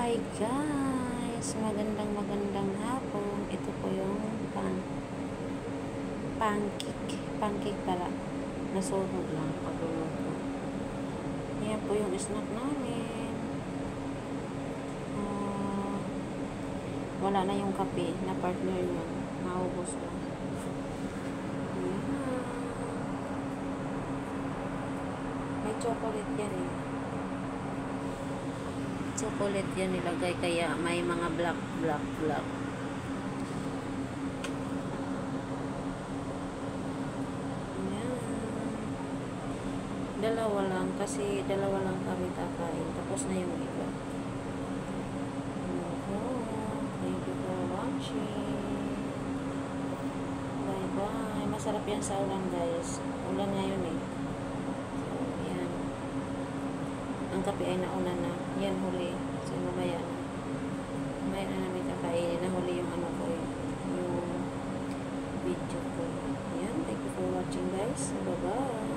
Hi guys! Magandang hapon. Ito po yung pancake. Pancake pala. Nasunog lang pagluluto. Yan po yung snack namin. Wala na yung kape na partner yun. Maubos lang. Yan. May chocolate yan eh. Chocolate yan nilagay kaya may mga black. Yan. Dalawa lang kasi dalawa lang kami kakain. Tapos na yung iba. Thank you for watching. Bye bye. Masarap yan sa ulan guys. Ulan ngayon eh. So yan. Ang kape ay nauna na. Yan huli. So mamaya na. Mamaya na namin kakainin. Nahuli yung ano ko yung video ko. Yan. Thank you for watching guys. Bye bye.